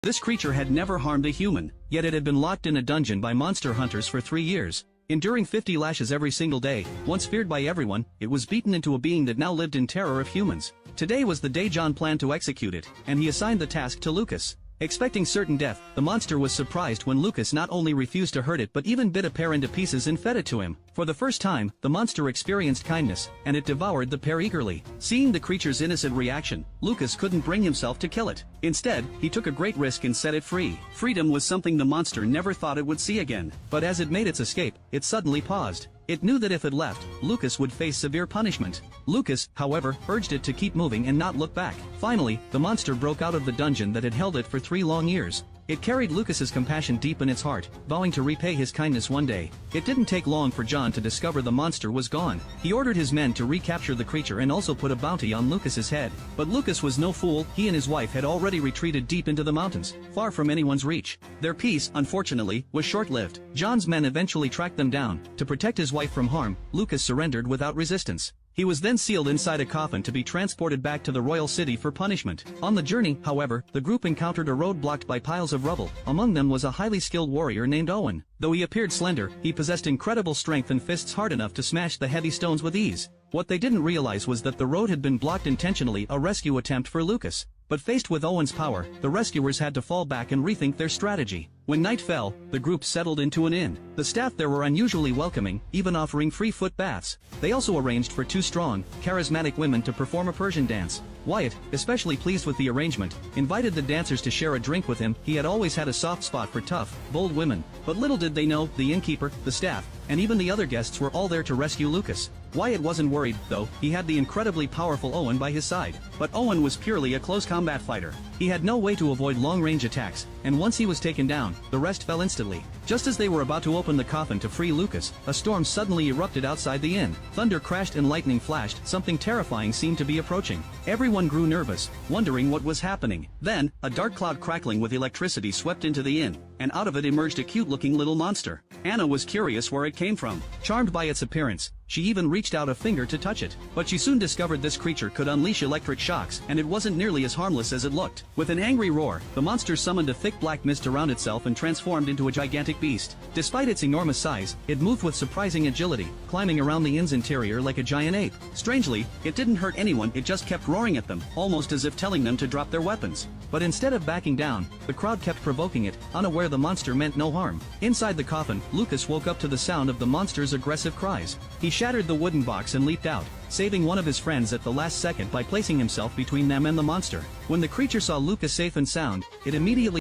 This creature had never harmed a human, yet it had been locked in a dungeon by monster hunters for 3 years. Enduring 50 lashes every single day, once feared by everyone, it was beaten into a being that now lived in terror of humans. Today was the day John planned to execute it, and he assigned the task to Lucas. Expecting certain death, the monster was surprised when Lucas not only refused to hurt it but even bit a pear into pieces and fed it to him. For the first time, the monster experienced kindness, and it devoured the pear eagerly. Seeing the creature's innocent reaction, Lucas couldn't bring himself to kill it. Instead, he took a great risk and set it free. Freedom was something the monster never thought it would see again. But as it made its escape, it suddenly paused. It knew that if it left, Lucas would face severe punishment. Lucas, however, urged it to keep moving and not look back. Finally, the monster broke out of the dungeon that had held it for 3 long years. It carried Lucas's compassion deep in its heart, vowing to repay his kindness one day. It didn't take long for John to discover the monster was gone. He ordered his men to recapture the creature and also put a bounty on Lucas's head. But Lucas was no fool. He and his wife had already retreated deep into the mountains, far from anyone's reach. Their peace, unfortunately, was short-lived. John's men eventually tracked them down. To protect his wife from harm, Lucas surrendered without resistance. He was then sealed inside a coffin to be transported back to the royal city for punishment. On the journey, however, the group encountered a road blocked by piles of rubble. Among them was a highly skilled warrior named Owen. Though he appeared slender, he possessed incredible strength and fists hard enough to smash the heavy stones with ease. What they didn't realize was that the road had been blocked intentionally, a rescue attempt for Lucas. But faced with Owen's power, the rescuers had to fall back and rethink their strategy. When night fell, the group settled into an inn. The staff there were unusually welcoming, even offering free foot baths. They also arranged for 2 strong, charismatic women to perform a Persian dance. Wyatt, especially pleased with the arrangement, invited the dancers to share a drink with him. He had always had a soft spot for tough, bold women. But little did they know, the innkeeper, the staff, and even the other guests were all there to rescue Lucas. Wyatt wasn't worried, though. He had the incredibly powerful Owen by his side. But Owen was purely a close combat fighter. He had no way to avoid long-range attacks, and once he was taken down, the rest fell instantly. Just as they were about to open the coffin to free Lucas, a storm suddenly erupted outside the inn. Thunder crashed and lightning flashed. Something terrifying seemed to be approaching. Everyone grew nervous, wondering what was happening. Then, a dark cloud crackling with electricity swept into the inn, and out of it emerged a cute-looking little monster. Anna was curious where it came from. Charmed by its appearance, she even reached out a finger to touch it. But she soon discovered this creature could unleash electric shocks, and it wasn't nearly as harmless as it looked. With an angry roar, the monster summoned a thick black mist around itself and transformed into a gigantic beast. Despite its enormous size, it moved with surprising agility, climbing around the inn's interior like a giant ape. Strangely, it didn't hurt anyone, it just kept roaring at them, almost as if telling them to drop their weapons. But instead of backing down, the crowd kept provoking it, unaware the monster meant no harm. Inside the coffin, Lucas woke up to the sound of the monster's aggressive cries. He shattered the wooden box and leaped out, saving one of his friends at the last second by placing himself between them and the monster. When the creature saw Lucas safe and sound, it immediately